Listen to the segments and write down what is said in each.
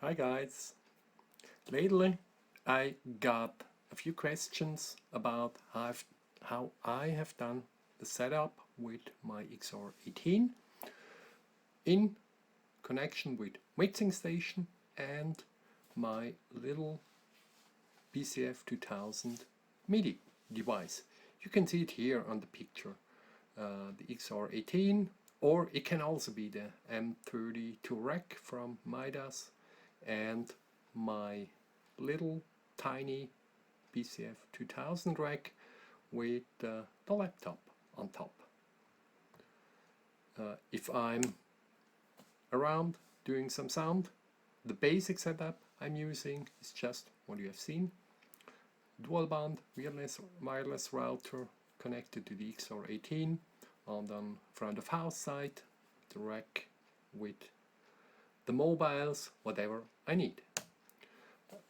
Hi guys! Lately I got a few questions about how I have done the setup with my XR18 in connection with mixing station and my little BCF2000 MIDI device. You can see it here on the picture, the XR18, or it can also be the M32 rack from Midas and my little tiny BCF2000 rack with the laptop on top. If I'm around doing some sound, the basic setup I'm using is just what you have seen. Dual band wireless router connected to the XR18 on the front of house side, the rack with the mobiles, whatever I need.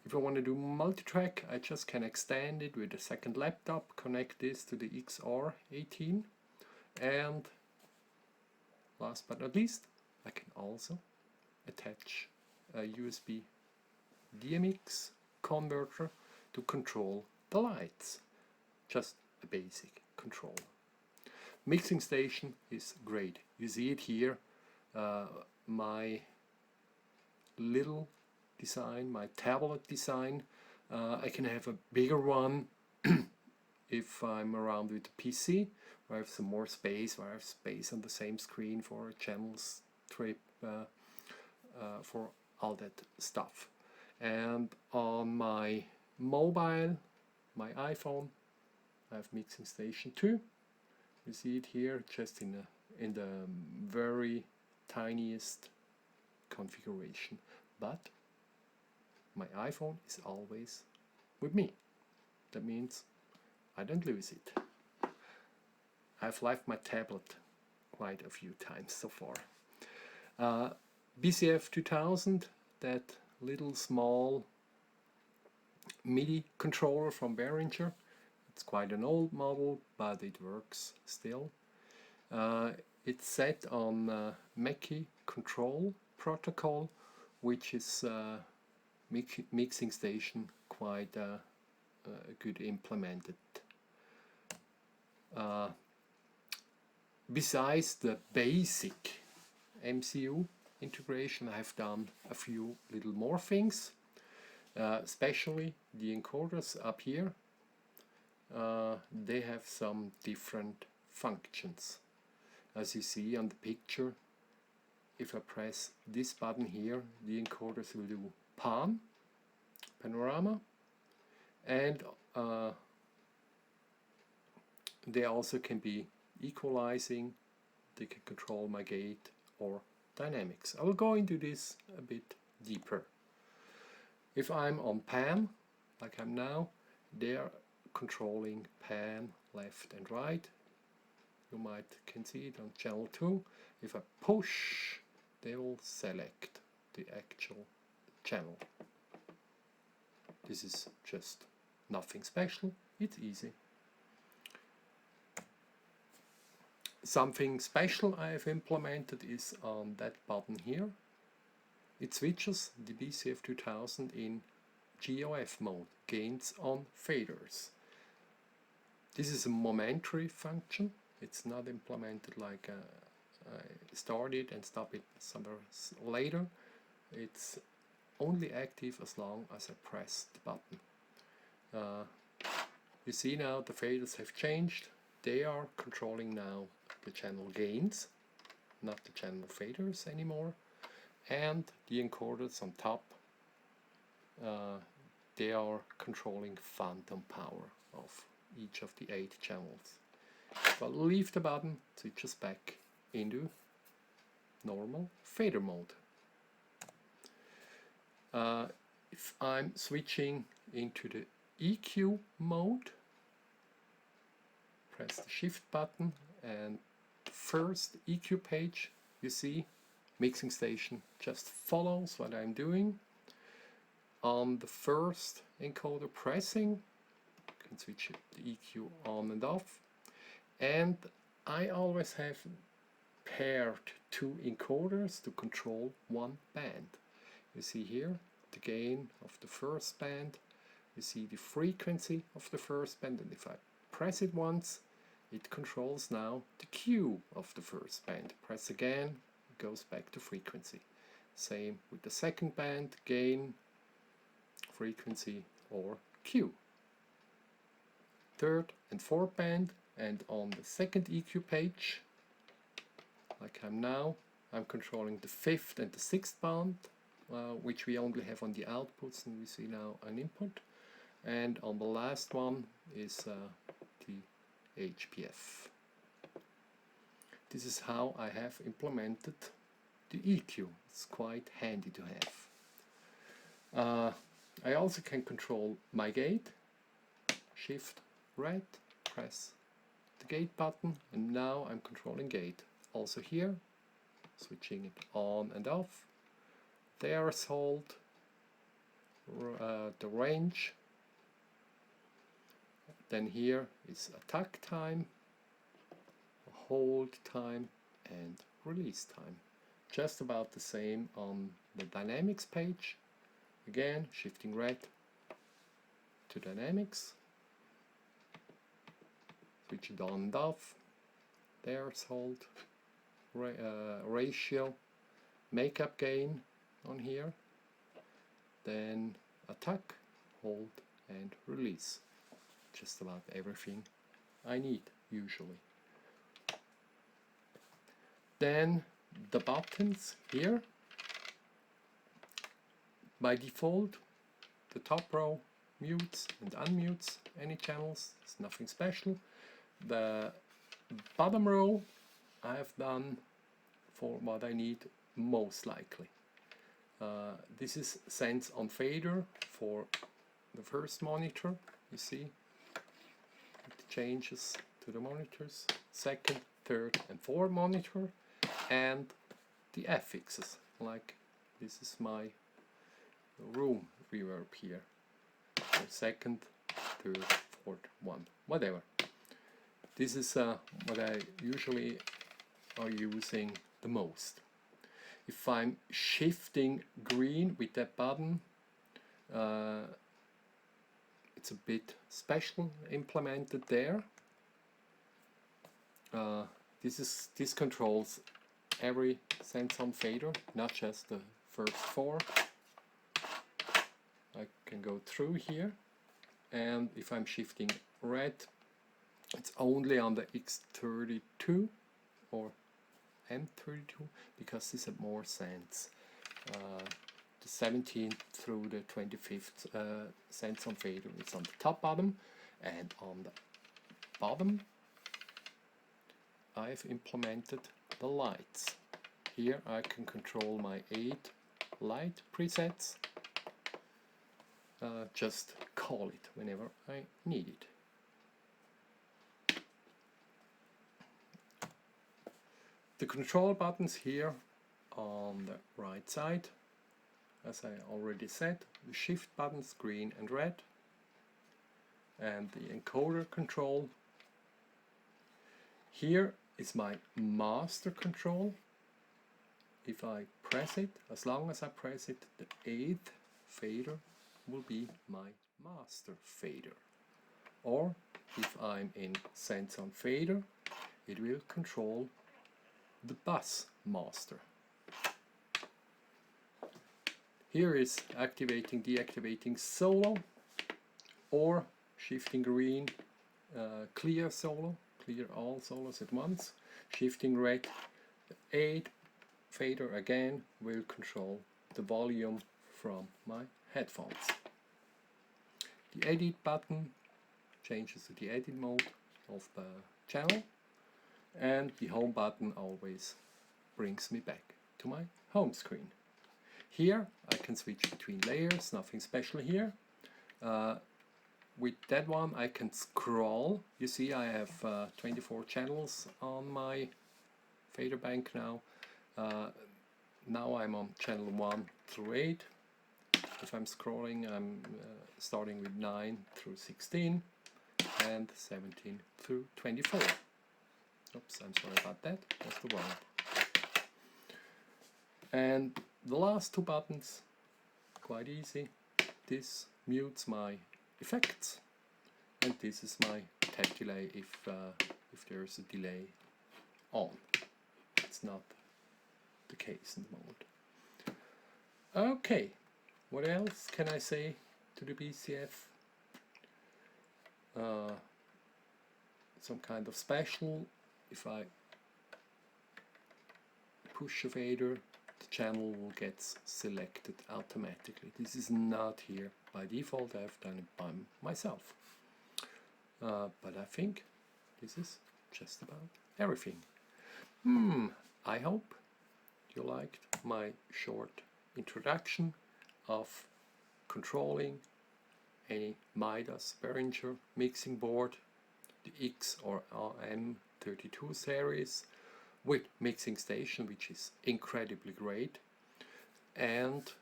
If I want to do multi-track, I just can extend it with a second laptop, connect this to the XR18, and last but not least, I can also attach a USB DMX converter to control the lights. Just a basic control. Mixing station is great. You see it here, my little design, my tablet design. I can have a bigger one if I'm around with the PC, where I have some more space, where I have space on the same screen for a channel strip, for all that stuff. And on my mobile, my iPhone, I have mixing station 2. You see it here, just in the very tiniest configuration. But my iPhone is always with me. That means I don't lose it. I've left my tablet quite a few times so far. BCF2000, that little small MIDI controller from Behringer. It's quite an old model, but it works still. It's set on Mackie control protocol, which is mixing station quite good implemented. Besides the basic MCU integration, I have done a few little more things, especially the encoders up here. They have some different functions. As you see on the picture, if I press this button here, the encoders will do panorama, and they also can be equalizing. They can control my gate or dynamics. I will go into this a bit deeper. If I'm on pan, like I'm now, they are controlling pan left and right. You can see it on channel 2. If I push, they will select the actual channel. This is just nothing special, it's easy. Something special I have implemented is on that button here. It switches the BCF2000 in GOF mode, gains on faders. This is a momentary function. It's not implemented like I start it and stop it somewhere later. It's only active as long as I press the button. You see now the faders have changed. They are controlling now the channel gains, not the channel faders anymore. And the encoders on top, they are controlling phantom power of each of the 8 channels. If I leave the button, it switches back into normal fader mode. If I'm switching into the EQ mode, press the shift button, and the first EQ page, you see mixing station just follows what I'm doing. On the first encoder pressing, you can switch the EQ on and off, and I always have paired 2 encoders to control 1 band. You see here the gain of the first band. You see the frequency of the first band, and if I press it once, it controls now the Q of the first band. Press again, it goes back to frequency. Same with the second band, gain, frequency or Q. Third and fourth band, and on the second EQ page, like I'm controlling the fifth and the sixth band, which we only have on the outputs, and we see now an input. And on the last one is the HPF. This is how I have implemented the EQ. It's quite handy to have. I also can control my gate. Shift right, press the gate button, and now I'm controlling gate. Also here, switching it on and off. There's hold, the range. Then here is attack time, hold time, and release time. Just about the same on the dynamics page. Again, shifting right to dynamics. Switch it on and off. There's hold, ratio, makeup gain on here. Then attack, hold, and release. Just about everything I need usually. Then the buttons here. By default, the top row mutes and unmutes any channels. It's nothing special. The bottom row I have done for what I need most likely. This is sense on fader for the first monitor. You see it changes to the monitors, second, third and fourth monitor, and the affixes, like this is my room reverb here, the second, third, fourth one, whatever. This is what I usually are using the most. If I'm shifting green with that button, it's a bit special implemented there. This controls every sense on fader, not just the first four. I can go through here, and if I'm shifting red, it's only on the X32 or M32, because this has more sense. The 17th through the 25th sense on fader is on the top bottom, and on the bottom I've implemented the lights. Here I can control my 8 light presets. Just call it whenever I need it. The control buttons here on the right side, as I already said, the shift buttons green and red, and the encoder control. Here is my master control. If I press it, as long as I press it, the 8th fader will be my master fader. Or if I'm in sense on fader, it will control the bus master. Here is activating, deactivating solo, or shifting green, clear solo, clear all solos at once. Shifting red, 8 fader again will control the volume from my headphones. The edit button changes to the edit mode of the channel, and the home button always brings me back to my home screen. Here I can switch between layers, nothing special here. With that one I can scroll. You see I have 24 channels on my fader bank now. Now I'm on channel 1 through 8. If I'm scrolling, I'm starting with 9 through 16 and 17 through 24. Oops, I'm sorry about that, that's the wrong. And the last two buttons quite easy. This mutes my effects, and this is my tap delay if there's a delay on. It's not the case in the moment. Okay, what else can I say to the BCF? Some kind of special. If I push a fader, the channel will get selected automatically. This is not here by default. I've done it by myself. But I think this is just about everything. I hope you liked my short introduction of controlling any Midas Behringer mixing board, the X or M32 series, with mixing station, which is incredibly great, and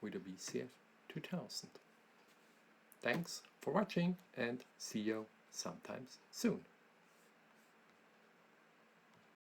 with a BCF2000. Thanks for watching, and see you sometimes soon.